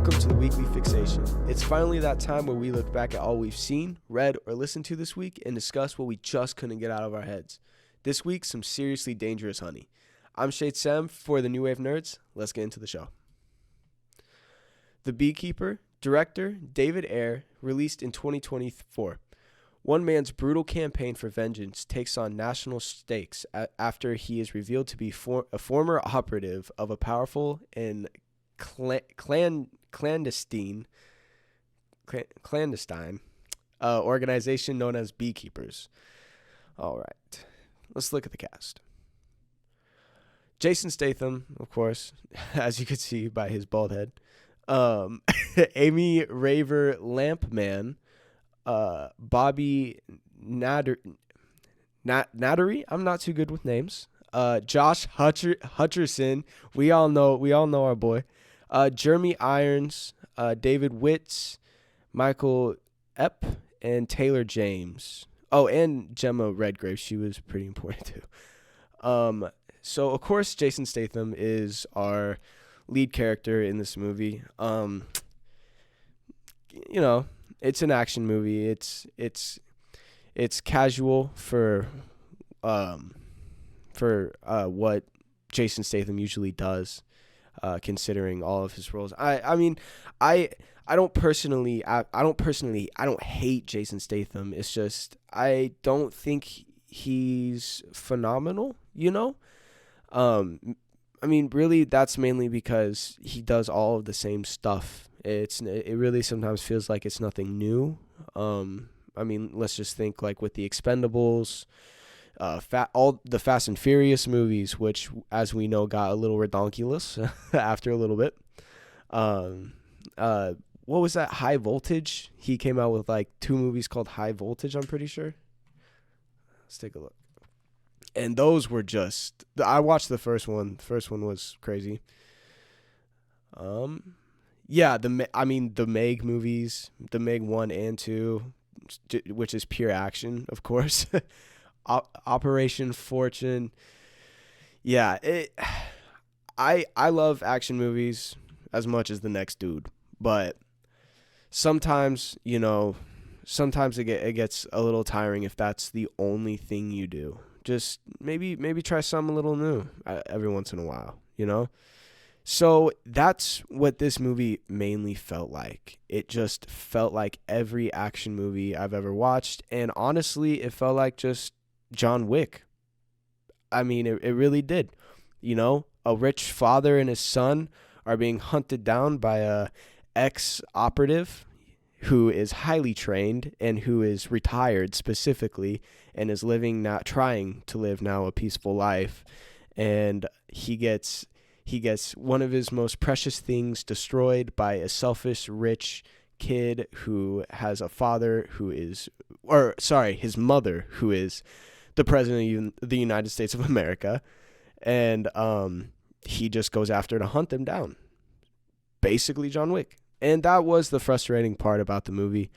Welcome to the weekly Fixation. It's finally that time where we look back at all we've seen, read, or listened to this week and discuss what we just couldn't get out of our heads. This week, some seriously dangerous honey. I'm Shayde Statham for the New Wave Nerds. Let's get into the show. The Beekeeper, director David Ayer, released in 2024. One man's brutal campaign for vengeance takes on national stakes after he is revealed to be a former operative of a powerful and clandestine organization known as Beekeepers. All right, let's look at the cast. Jason Statham, of course, as you could see by his bald head. Amy Raver Lampman, Bobby Nattery. I'm not too good with names. Josh Hutcherson. We all know our boy. Jeremy Irons, David Witz, Michael Epp, and Taylor James. Oh, and Gemma Redgrave. She was pretty important too. So of course Jason Statham is our lead character in this movie. It's an action movie. It's casual for what Jason Statham usually does, considering all of his roles. I don't hate Jason Statham. It's just I don't think he's phenomenal, really that's mainly because he does all of the same stuff. It really sometimes feels like it's nothing new. Let's just think like with the Expendables, all the Fast and Furious movies, which as we know got a little redonkulous after a little bit. What was that? High Voltage? He came out with like 2 movies called High Voltage, I'm pretty sure. Let's take a look. And those were just, I watched the first one. The first one was crazy. The Meg movies, the Meg 1 and 2, which is pure action, of course. Operation Fortune. Yeah, I love action movies as much as the next dude, but sometimes, it gets a little tiring if that's the only thing you do. Just maybe try something a little new every once in a while, So that's what this movie mainly felt like. It just felt like every action movie I've ever watched. And honestly, it felt like just John Wick. It really did. A rich father and his son are being hunted down by a ex-operative who is highly trained and who is retired specifically and is trying to live now a peaceful life. And he gets one of his most precious things destroyed by a selfish, rich kid who has a father his mother who is the president of the United States of America. And he just goes after to hunt them down. Basically John Wick. And that was the frustrating part about the movie.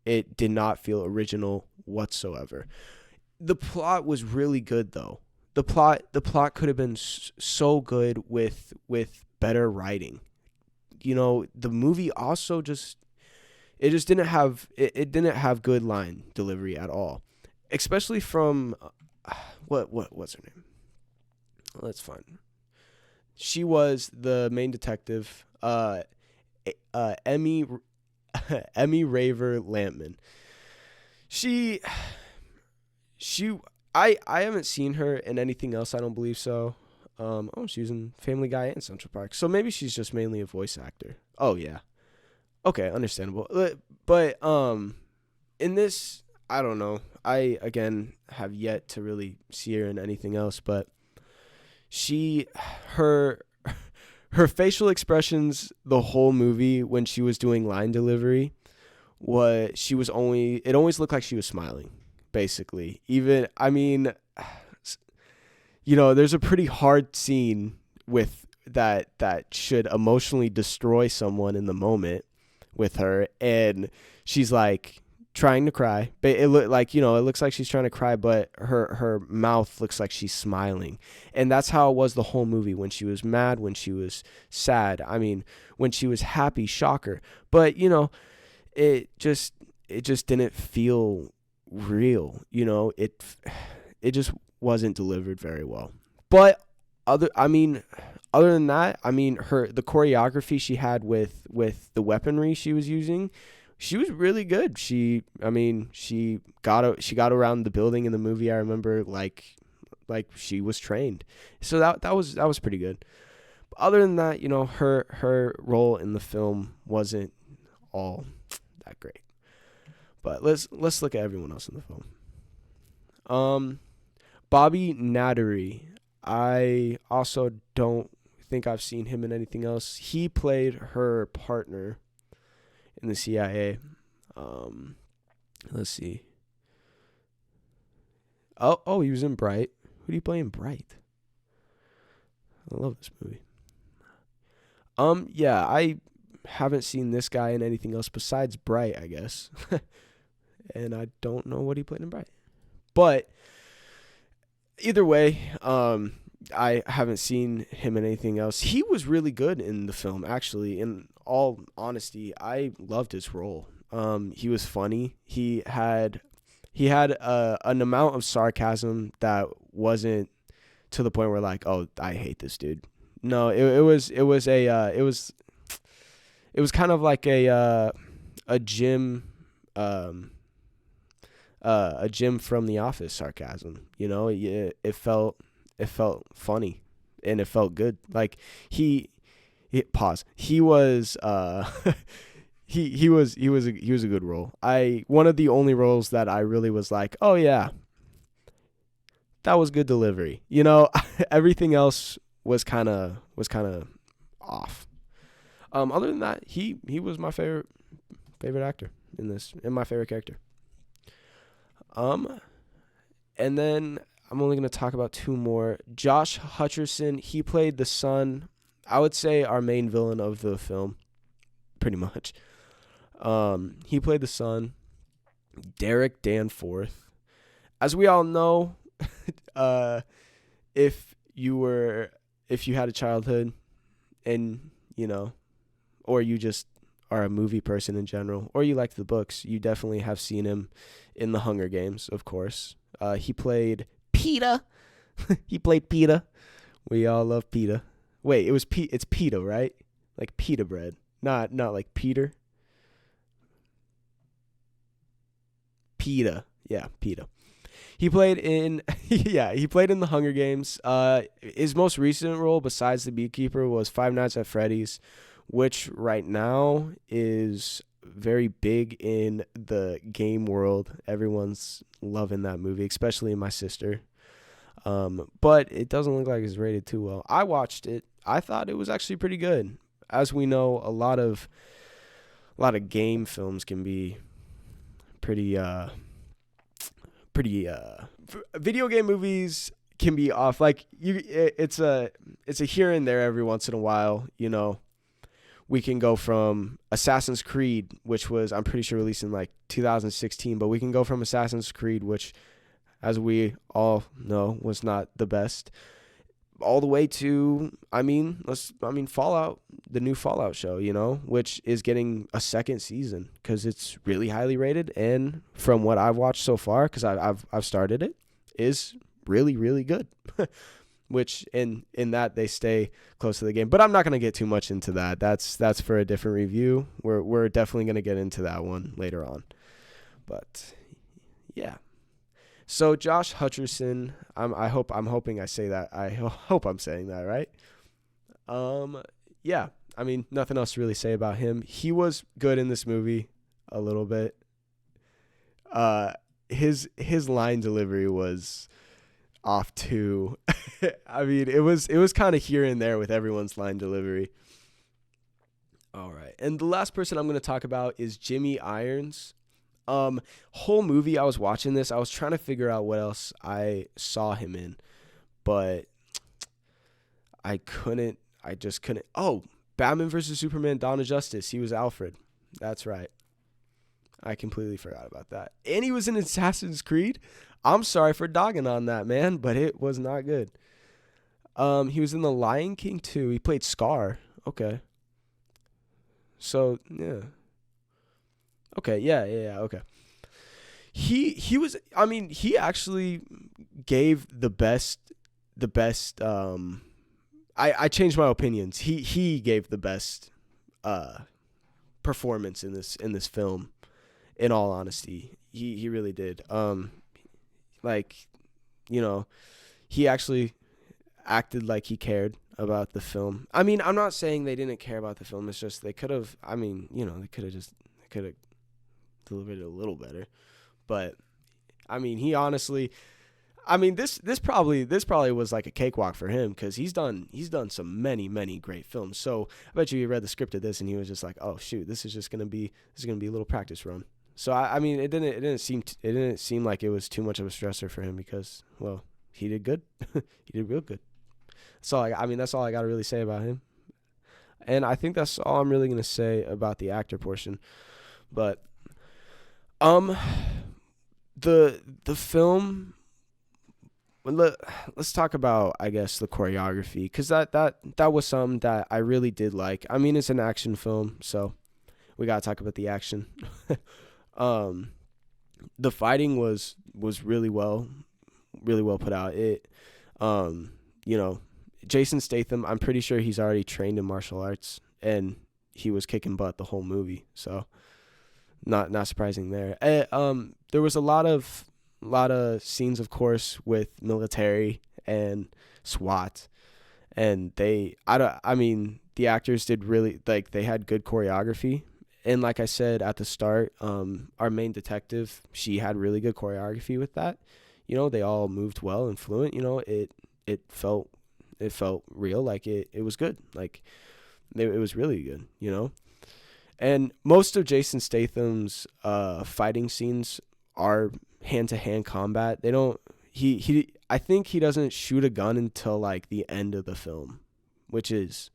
It did not feel original whatsoever. The plot was really good, though. The plot could have been so good with better writing. The movie also didn't have good line delivery at all, especially from what's her name? Let's find. She was the main detective. Amy Raver Lampman. I haven't seen her in anything else. I don't believe so. She's in Family Guy and Central Park. So maybe she's just mainly a voice actor. Oh yeah. Okay, understandable. But in this, I don't know. I again have yet to really see her in anything else, but her facial expressions the whole movie when she was doing line delivery, it always looked like she was smiling, basically. Even, there's a pretty hard scene with that should emotionally destroy someone in the moment with her, and she's like trying to cry, but it look like, it looks like she's trying to cry, but her mouth looks like she's smiling. And that's how it was the whole movie. When she was mad, when she was sad, I mean, when she was happy, shocker. But it just didn't feel real. It just wasn't delivered very well. But other than that, the choreography she had with the weaponry she was using, she was really good. She got around the building in the movie. I remember like she was trained. So that was pretty good. But other than that, her role in the film wasn't all that great. But let's look at everyone else in the film. Bobby Nattery. I also don't think I've seen him in anything else. He played her partner in the CIA. Let's see. Oh, he was in Bright. Who do you play in Bright? I love this movie. Yeah, I haven't seen this guy in anything else besides Bright, I guess. And I don't know what he played in Bright. But either way, I haven't seen him in anything else. He was really good in the film, actually. In all honesty, I loved his role. He was funny. He had an amount of sarcasm that wasn't to the point where like, oh, I hate this dude. No, it was kind of like a Jim from The Office sarcasm. It felt funny and it felt good. Like he was he was a good role. One of the only roles that I really was like, oh yeah, that was good delivery. Everything else was kind of off. Other than that, he was my favorite actor in this, and my favorite character. And then I'm only going to talk about two more. Josh Hutcherson, he played the son, I would say our main villain of the film, pretty much. He played the son, Derek Danforth. As we all know, if you had a childhood and, or you just are a movie person in general, or you liked the books, you definitely have seen him in the Hunger Games, of course. He played Peeta. He played Peeta. We all love Peeta. Wait, it's pita, right? Like pita bread, not like Peter. Peeta, yeah, Peeta. He played in the Hunger Games. His most recent role, besides the Beekeeper, was Five Nights at Freddy's, which right now is very big in the game world. Everyone's loving that movie, especially my sister. But it doesn't look like it's rated too well. I watched it. I thought it was actually pretty good. As we know, a lot of game films can be pretty video game movies can be off. Like it's a here and there every once in a while. We can go from Assassin's Creed, which was, I'm pretty sure, released in like 2016, but we can go from Assassin's Creed, which, as we all know, was not the best, all the way to, Fallout, the new Fallout show, which is getting a second season because it's really highly rated. And from what I've watched so far, because I've started it, is really, really good. Which in that they stay close to the game. But I'm not going to get too much into that. That's for a different review. We're definitely going to get into that one later on. But yeah. So Josh Hutcherson, I'm hoping I say that. I hope I'm saying that right. Yeah. Nothing else to really say about him. He was good in this movie a little bit. His line delivery was off too. It was kind of here and there with everyone's line delivery. All right. And the last person I'm going to talk about is Jimmy Irons. Whole movie I was watching this, I was trying to figure out what else I saw him in, but I just couldn't. Oh, Batman vs. Superman, Dawn of Justice. He was Alfred. That's right. I completely forgot about that. And he was in Assassin's Creed. I'm sorry for dogging on that, man, but it was not good. He was in The Lion King too. He played Scar. Okay. So, yeah. Okay, yeah, okay. He was, I mean, he actually gave the best I changed my opinions. He gave the best uh performance in this film, in all honesty. He really did. Like, you know, he actually acted like he cared about the film. I mean, I'm not saying they didn't care about the film. It's just they could have, I mean, they could have delivered it a little better. But I mean, he honestly, I mean, this probably was like a cakewalk for him, because he's done some many great films. So I bet you he read the script of this and he was just like, oh shoot, this is gonna be a little practice run. So I mean, it didn't seem like it was too much of a stressor for him, because, well, he did good. He did real good. I mean, that's all I got to really say about him. And I think that's all I'm really gonna say about the actor portion. But um, the film. Let's talk about, I guess, the choreography, because that was something that I really did like. I mean, it's an action film, so we gotta talk about the action. um, the fighting was really well put out. You know, Jason Statham, I'm pretty sure he's already trained in martial arts, and he was kicking butt the whole movie. So not surprising there. There was a lot of scenes, of course, with military and SWAT, and I mean, the actors did really, like, they had good choreography. And like I said at the start, our main detective, she had really good choreography with that. They all moved well and fluent. It felt real, like it was good. Like, it was really good. And most of Jason Statham's fighting scenes are hand-to-hand combat. They don't I think he doesn't shoot a gun until like the end of the film, which is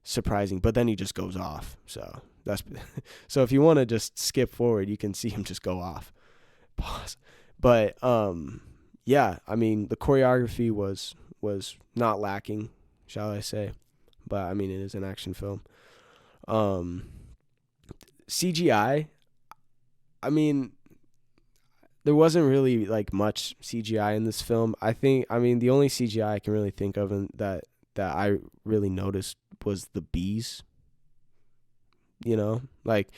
surprising, but then he just goes off. So that's so if you want to just skip forward, you can see him just go off. Pause. But yeah, I mean, the choreography was not lacking, shall I say. But I mean, it is an action film. CGI, I mean, there wasn't really like much CGI in this film. I mean, the only CGI I can really think of that I really noticed was the bees. Like,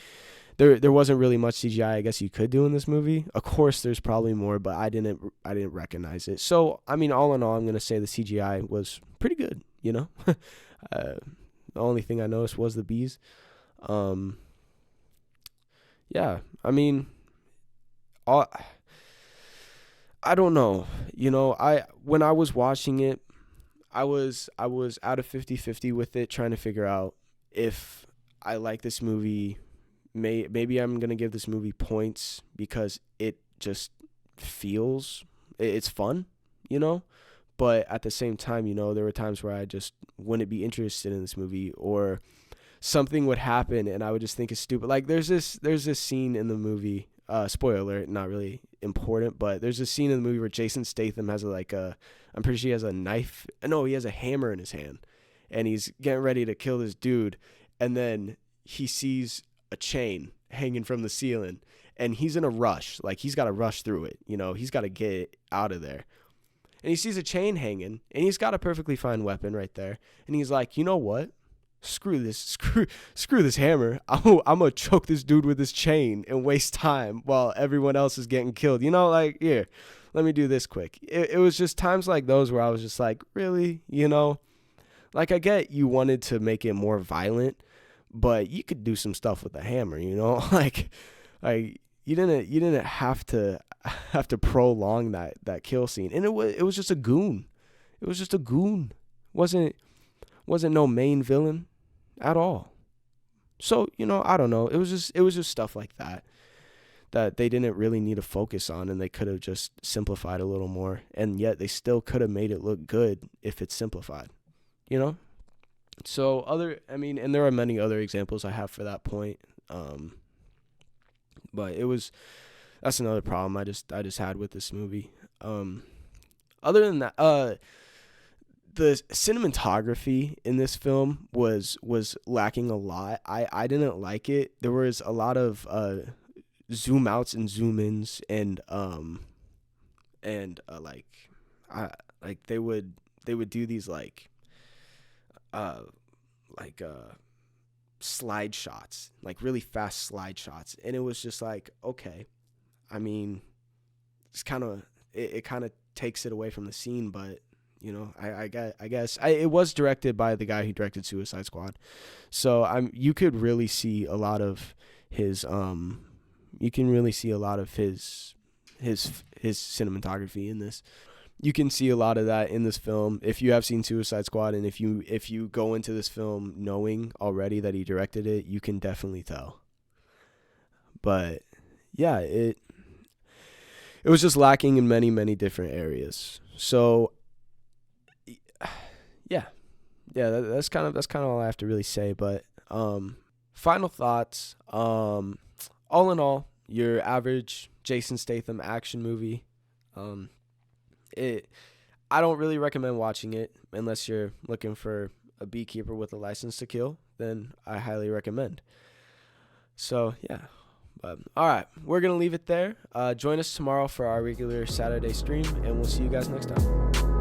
there wasn't really much CGI I guess you could do in this movie. Of course, there's probably more, but I didn't recognize it. So I mean, all in all, I'm gonna say the CGI was pretty good. The only thing I noticed was the bees. Yeah, I mean, I don't know. When I was watching it, I was out of 50-50 with it, trying to figure out if I like this movie. Maybe I'm going to give this movie points because it just feels, it's fun, but at the same time, there were times where I just wouldn't be interested in this movie, or something would happen and I would just think it's stupid. Like, there's this scene in the movie, spoiler alert, not really important, but there's a scene in the movie where Jason Statham has I'm pretty sure he has a knife. No, he has a hammer in his hand, and he's getting ready to kill this dude, and then he sees a chain hanging from the ceiling, and he's in a rush. Like, he's got to rush through it. He's got to get out of there. And he sees a chain hanging, and he's got a perfectly fine weapon right there. And he's like, you know what? Screw this hammer. I'm gonna choke this dude with this chain and waste time while everyone else is getting killed. Like, here, let me do this quick. It was just times like those where I was just like, really? Like, I get you wanted to make it more violent, but you could do some stuff with the hammer, like you didn't have to prolong that kill scene. And it was just a goon. It was just a goon. Wasn't no main villain at all. So, I don't know. It was just stuff like that they didn't really need to focus on, and they could have just simplified a little more, and yet they still could have made it look good if it's simplified. So and there are many other examples I have for that point. But that's another problem I just had with this movie. Other than that, the cinematography in this film was lacking a lot. I didn't like it. There was a lot of zoom outs and zoom ins, and like they would do these uh slide shots, like really fast slide shots, and it was just like, okay, I mean, it's kind of it kind of takes it away from the scene, but I guess it was directed by the guy who directed Suicide Squad, so you could really see a lot of his his cinematography in this. You can see a lot of that in this film if you have seen Suicide Squad, and if you go into this film knowing already that he directed it, you can definitely tell. But yeah, it was just lacking in many, many different areas. So yeah, that's kind of all I have to really say. But final thoughts. All in all, your average Jason Statham action movie. I don't really recommend watching it unless you're looking for a beekeeper with a license to kill. Then I highly recommend. So yeah. But all right, we're gonna leave it there. Join us tomorrow for our regular Saturday stream, and we'll see you guys next time.